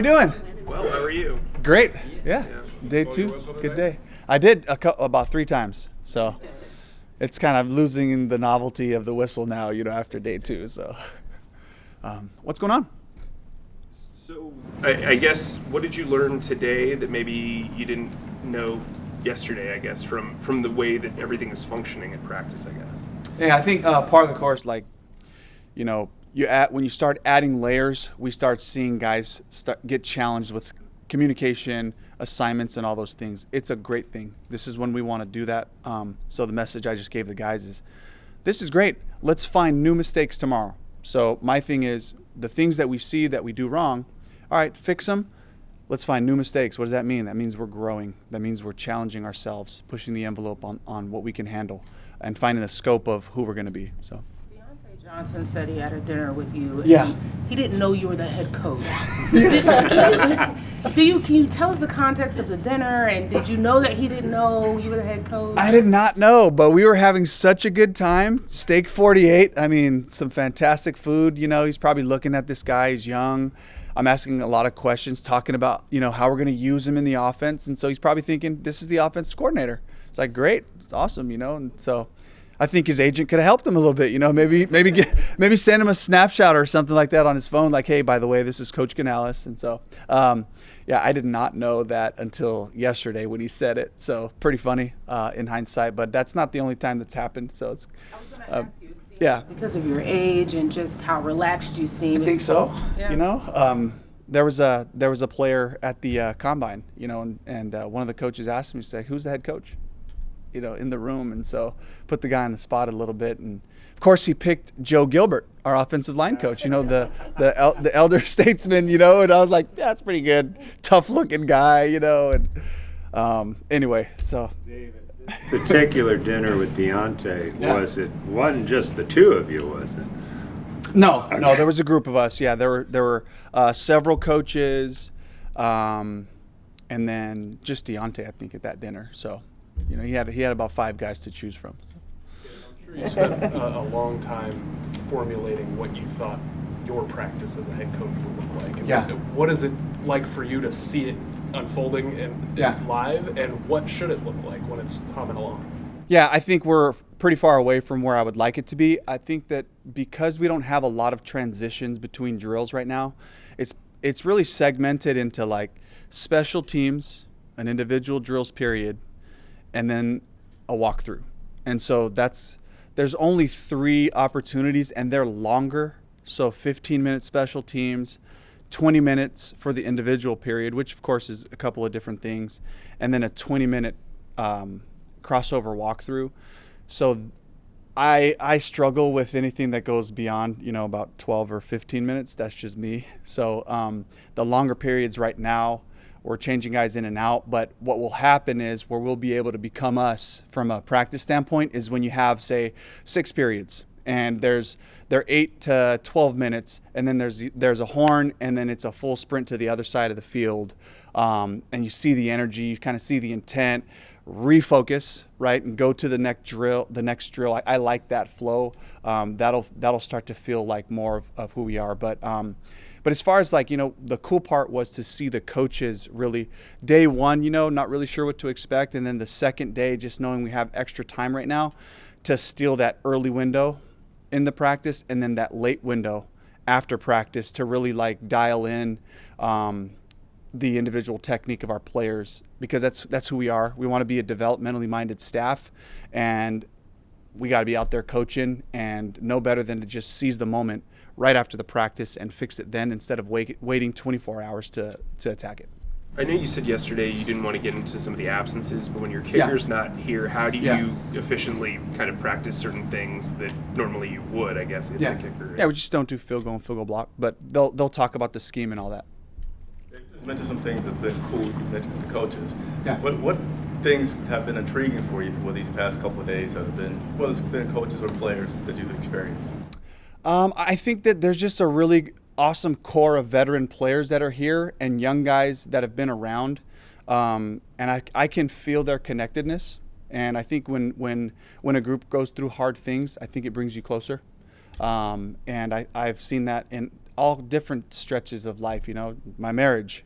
you doing? Well, how are you? Great. Yeah. Day two. Good day. I did about 3 times. So it's kind of losing the novelty of the whistle now, after day 2. So what's going on? So I guess, what did you learn today that when you didn't know yesterday, I guess, from the way that everything is functioning in practice, I guess? Yeah, I think part of the course, when you start adding layers, we start seeing guys get challenged with communication, assignments, and all those things. It's a great thing. This is when we want to do that. So the message I just gave the guys is, this is great. Let's find new mistakes tomorrow. So my thing is, the things that we see that we do wrong, all right, fix them. Let's find new mistakes. What does that mean? That means we're growing. That means we're challenging ourselves, pushing the envelope on what we can handle, and finding the scope of who we're going to be. So. Johnson said he had a dinner with you. Yeah. He didn't know you were the head coach. Can you tell us the context of the dinner? And did you know that he didn't know you were the head coach? I did not know, but we were having such a good time. Steak 48. I mean, some fantastic food. He's probably looking at this guy. He's young. I'm asking a lot of questions, talking about, how we're going to use him in the offense. And so he's probably thinking, this is the offensive coordinator. It's like, great. It's awesome, And so I think his agent could have helped him a little bit, maybe send him a snapshot or something like that on his phone, like, hey, by the way, this is Coach Canales. And so, I did not know that until yesterday when he said it. So pretty funny in hindsight, but that's not the only time that's happened. So it's, I was going to ask you, yeah, because of your age and just how relaxed you seem. I think so. Yeah. There was a player at the combine, and one of the coaches asked me, say, who's the head coach? In the room, and so put the guy on the spot a little bit, and of course he picked Joe Gilbert, our offensive line coach, the elder statesman, and I was like, yeah, that's pretty good, tough looking guy, and anyway, so. David, this particular dinner with Deontay, wasn't just the two of you, was it? No, there was a group of us. Yeah, there were several coaches, and then just Deontay, I think, at that dinner. So. He had about 5 guys to choose from. I'm sure you spent a long time formulating what you thought your practice as a head coach would look like. And what is it like for you to see it unfolding and live, and what should it look like when it's humming along? Yeah, I think we're pretty far away from where I would like it to be. I think that because we don't have a lot of transitions between drills right now, it's really segmented into like special teams, an individual drills period, and then a walkthrough. And so there's only 3 opportunities, and they're longer. So 15-minute special teams, 20 minutes for the individual period, which of course is a couple of different things, and then a 20-minute crossover walkthrough. So I struggle with anything that goes beyond, about 12 or 15 minutes. That's just me. So the longer periods right now, we're changing guys in and out, but what will happen is where we'll be able to become us from a practice standpoint is when you have, say, 6 periods, and they're 8 to 12 minutes, and then there's a horn, and then it's a full sprint to the other side of the field, and you see the energy, you kind of see the intent, refocus, right, and go to the next drill. I like that flow. That'll start to feel like more of who we are, But as far as the cool part was to see the coaches really day 1, not really sure what to expect. And then the second day, just knowing we have extra time right now to steal that early window in the practice, and then that late window after practice to really dial in the individual technique of our players, because that's who we are. We want to be a developmentally minded staff, and we got to be out there coaching, and no better than to just seize the moment right after the practice and fix it then, instead of waiting 24 hours to attack it. I know you said yesterday you didn't want to get into some of the absences, but when your kicker's not here, how do you efficiently kind of practice certain things that normally you would, I guess, if the kicker is? Yeah, we just don't do field goal block, but they'll talk about the scheme and all that. You just mentioned some things that have been cool. You mentioned the coaches. Yeah. What things have been intriguing for you for these past couple of days that have been, whether it's been coaches or players that you've experienced? I think that there's just a really awesome core of veteran players that are here and young guys that have been around, and I can feel their connectedness. And I think when a group goes through hard things, I think it brings you closer. And I've seen that in all different stretches of life. My marriage.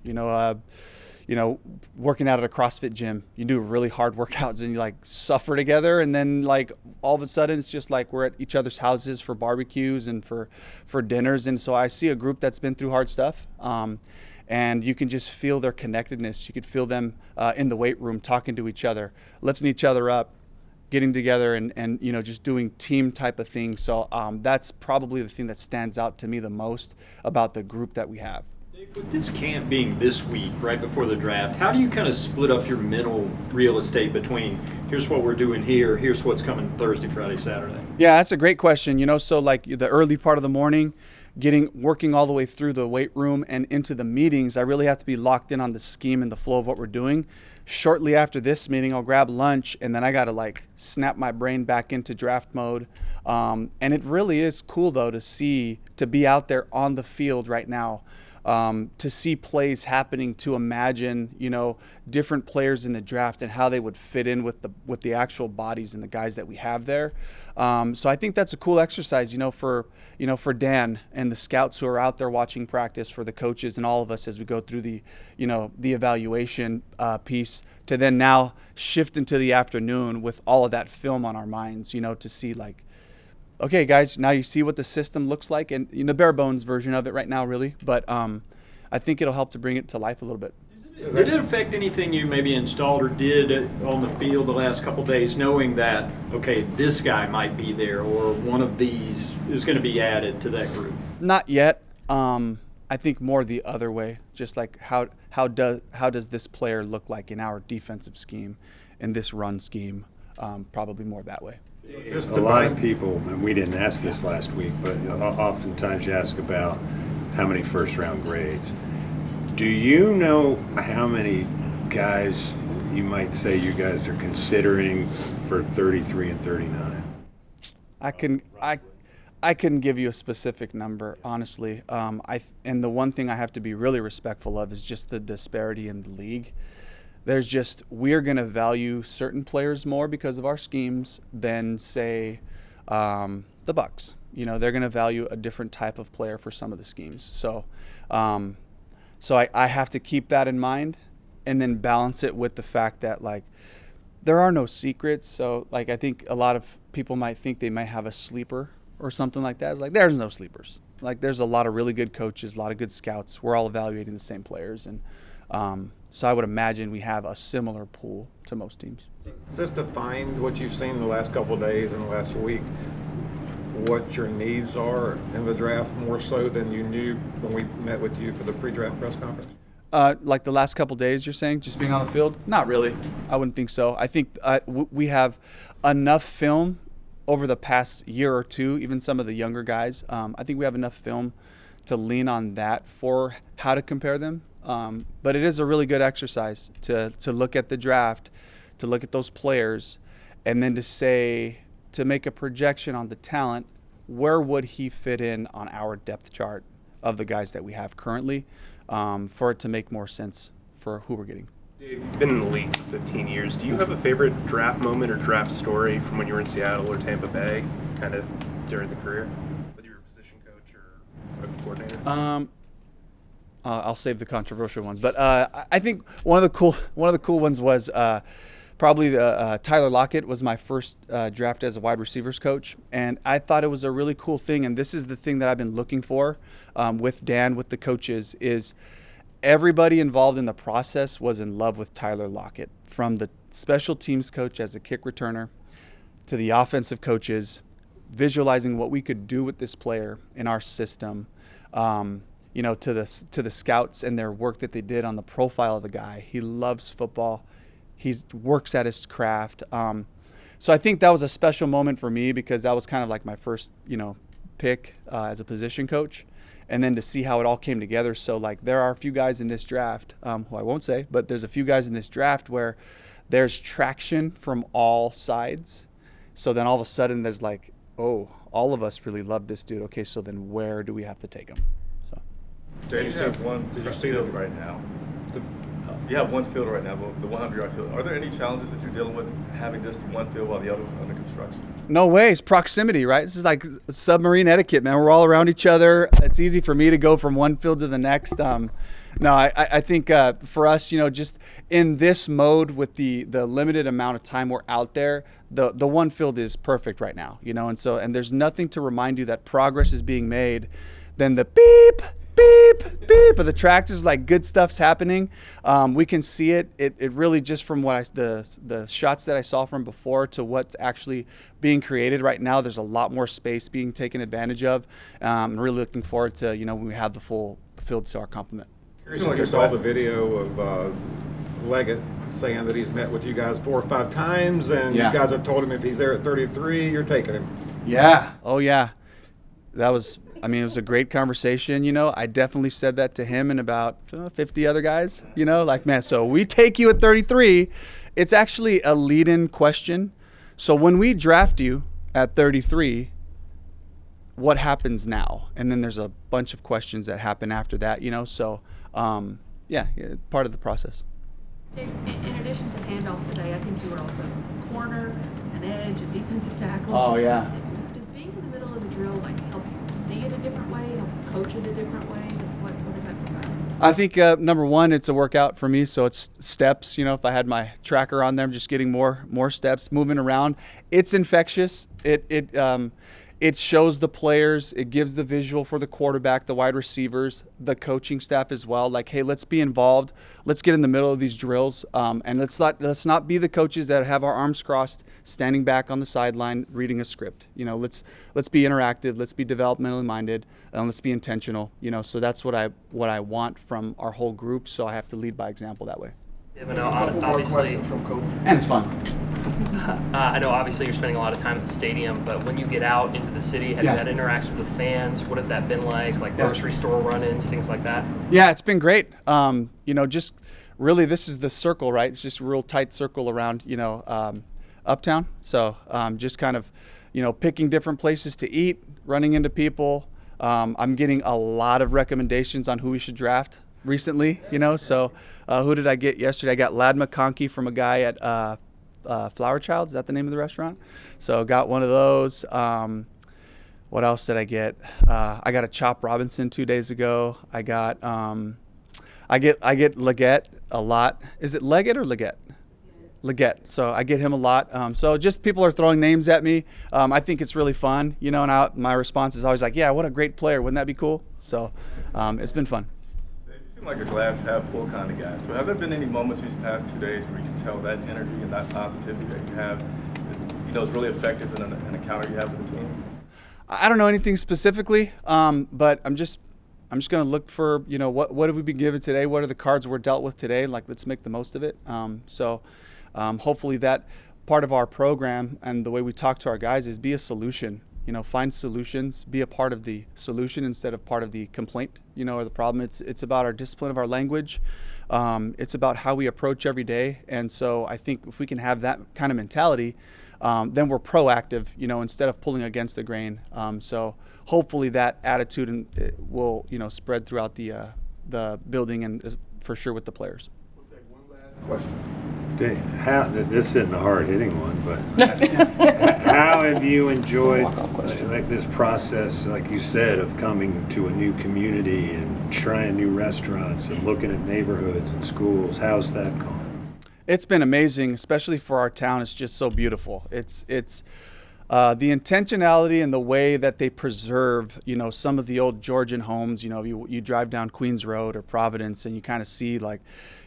Working out at a CrossFit gym, you do really hard workouts and you like suffer together, and then like all of a sudden it's just like we're at each other's houses for barbecues and for dinners. And so I see a group that's been through hard stuff, and you can just feel their connectedness. You could feel them in the weight room talking to each other, lifting each other up, getting together, and just doing team type of things. So that's probably the thing that stands out to me the most about the group that we have. With this camp being this week, right before the draft, how do you kind of split up your mental real estate between here's what we're doing here, here's what's coming Thursday, Friday, Saturday? Yeah, that's a great question. So like the early part of the morning, working all the way through the weight room and into the meetings, I really have to be locked in on the scheme and the flow of what we're doing. Shortly after this meeting, I'll grab lunch, and then I got to like snap my brain back into draft mode. And it really is cool though to be out there on the field right now. To see plays happening, to imagine, different players in the draft and how they would fit in with the actual bodies and the guys that we have there. So I think that's a cool exercise, for Dan and the scouts who are out there watching practice, for the coaches and all of us as we go through the evaluation piece, to then now shift into the afternoon with all of that film on our minds, to see like, okay, guys, now you see what the system looks like, and the bare bones version of it right now, really. But I think it'll help to bring it to life a little bit. Did it affect anything you maybe installed or did on the field the last couple of days, knowing that, okay, this guy might be there or one of these is going to be added to that group? Not yet. I think more the other way, just like how does this player look like in our defensive scheme, in this run scheme, probably more that way. A lot of people, and we didn't ask this last week, but oftentimes you ask about how many first-round grades. Do you know how many guys you might say you guys are considering for 33 and 39? I couldn't give you a specific number, honestly. And the one thing I have to be really respectful of is just the disparity in the league. We're going to value certain players more because of our schemes than, say, the Bucs. They're going to value a different type of player for some of the schemes. So I have to keep that in mind and then balance it with the fact that, like, there are no secrets. So, like, I think a lot of people might think they might have a sleeper or something like that. It's like, there's no sleepers. Like, there's a lot of really good coaches, a lot of good scouts. We're all evaluating the same players. And so I would imagine we have a similar pool to most teams. Just to find what you've seen the last couple of days and the last week, what your needs are in the draft more so than you knew when we met with you for the pre-draft press conference? Like the last couple of days, you're saying, just being on the field? Not really. I wouldn't think so. I think we have enough film over the past year or two, even some of the younger guys. I think we have enough film to lean on that for how to compare them. But it is a really good exercise to look at the draft, to look at those players, and then to make a projection on the talent. Where would he fit in on our depth chart of the guys that we have currently, for it to make more sense for who we're getting? You've been in the league for 15 years. Do you have a favorite draft moment or draft story from when you were in Seattle or Tampa Bay, kind of during the career, whether you're a position coach or a coordinator? I'll save the controversial ones, but I think one of the cool ones was probably Tyler Lockett was my first draft as a wide receivers coach, and I thought it was a really cool thing. And this is the thing that I've been looking for with Dan, with the coaches, is everybody involved in the process was in love with Tyler Lockett, from the special teams coach as a kick returner to the offensive coaches, visualizing what we could do with this player in our system. To the scouts and their work that they did on the profile of the guy. He loves football. He works at his craft. So I think that was a special moment for me because that was kind of like my first, pick as a position coach. And then to see how it all came together. So, like, there are a few guys in this draft, who I won't say, but there's a few guys in this draft where there's traction from all sides. So then all of a sudden there's like, oh, all of us really love this dude. Okay, so then where do we have to take him? Jay, you have one field right now. You have one field right now, the 100-yard field. Are there any challenges that you're dealing with having just one field while the others are under construction? No way. It's proximity, right? This is like submarine etiquette, man. We're all around each other. It's easy for me to go from one field to the next. No, I think for us, just in this mode with the limited amount of time we're out there, the one field is perfect right now, and there's nothing to remind you that progress is being made than the beep, beep, beep of the tractors, like good stuff's happening. We can see it. It really just from what the shots that I saw from before to what's actually being created right now, there's a lot more space being taken advantage of. I'm really looking forward to, when we have the full field to our complement. You saw the video of Leggett saying that he's met with you guys 4 or 5 times, and Yeah. you guys have told him if he's there at 33, you're taking him. Yeah. Oh, yeah. That was, it was a great conversation. I definitely said that to him and about 50 other guys, like, man, so we take you at 33. It's actually a lead-in question. So when we draft you at 33, what happens now? And then there's a bunch of questions that happen after that, so yeah, part of the process. In addition to handoffs today, I think you were also corner, an edge, a defensive tackle. Oh, yeah. Does being in the middle of the drill help you see it a different way, help you coach it a different way? What does that provide? I think number one, it's a workout for me, so it's steps. If I had my tracker on there, I'm just getting more steps, moving around. It's infectious. It shows the players. It gives the visual for the quarterback, the wide receivers, the coaching staff as well. Like, hey, let's be involved. Let's get in the middle of these drills, and let's not be the coaches that have our arms crossed, standing back on the sideline, reading a script. Let's be interactive. Let's be developmentally minded, and let's be intentional. So that's what I want from our whole group. So I have to lead by example that way. Yeah, but no, obviously, And it's fun. I know obviously you're spending a lot of time at the stadium, but when you get out into the city, have Yeah. you had interactions with fans? What have that been like Yeah. grocery store run-ins, things like that? Yeah, it's been great. Just really, this is the circle, right? It's just a real tight circle around, Uptown. So just kind of, picking different places to eat, running into people. I'm getting a lot of recommendations on who we should draft recently, So who did I get yesterday? I got Lad McConkey from a guy at Flower Child. Is that the name of the restaurant? So got one of those. What else did I get? I got a Chop Robinson 2 days ago. I got I get Leggett a lot. Is it Leggett or Leggett? Leggett. So I get him a lot. So just people are throwing names at me. I think it's really fun, and my response is always like, yeah, what a great player. Wouldn't that be cool? So it's been fun. You seem like a glass half full kind of guy. So have there been any moments these past 2 days where you can tell that energy and that positivity that you have, is really effective in an encounter you have with the team? I don't know anything specifically, but I'm just going to look for, what have we been given today? What are the cards we're dealt with today? Like, let's make the most of it. Hopefully that part of our program and the way we talk to our guys is be a solution. Find solutions, be a part of the solution instead of part of the complaint, or the problem. It's about our discipline of our language. It's about how we approach every day. And so I think if we can have that kind of mentality, then we're proactive, instead of pulling against the grain. So hopefully that attitude will, spread throughout the building and for sure with the players. We'll take one last question. This isn't a hard-hitting one, but how have you enjoyed this process, like you said, of coming to a new community and trying new restaurants and looking at neighborhoods and schools? How's that gone? It's been amazing, especially for our town. It's just so beautiful. It's the intentionality and the way that they preserve, some of the old Georgian homes. You drive down Queens Road or Providence and you kind of see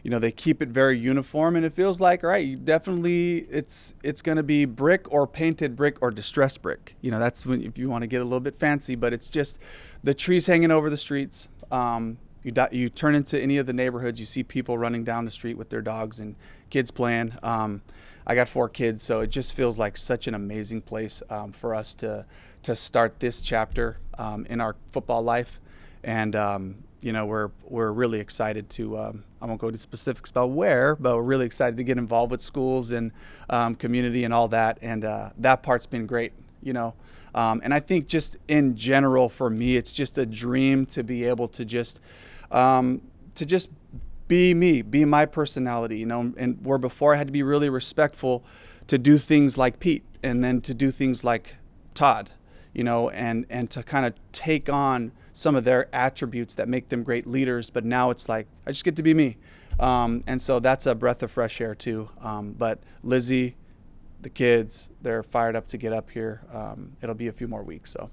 they keep it very uniform, and it feels like, all right, you definitely it's going to be brick or painted brick or distressed brick. That's when, if you want to get a little bit fancy, but it's just the trees hanging over the streets. You turn into any of the neighborhoods, you see people running down the street with their dogs and kids playing. I got 4 kids, so it just feels like such an amazing place for us to start this chapter in our football life. And we're really excited to. I won't go into specifics about where, but we're really excited to get involved with schools and community and all that. And that part's been great. And I think just in general for me, it's just a dream to be able to just be me, be my personality, you know, and where before I had to be really respectful to do things like Pete and then to do things like Todd, you know, and to kind of take on some of their attributes that make them great leaders. But now it's like, I just get to be me. And so that's a breath of fresh air too. But Lizzie, the kids, they're fired up to get up here. It'll be a few more weeks. So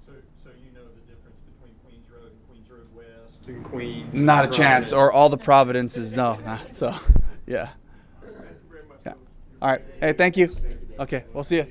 you know the difference between Queens Road and Queens Road West and Queens. not a chance, or all the Providences. No. So, yeah. Yeah. All right. Hey, thank you. Okay, we'll see you.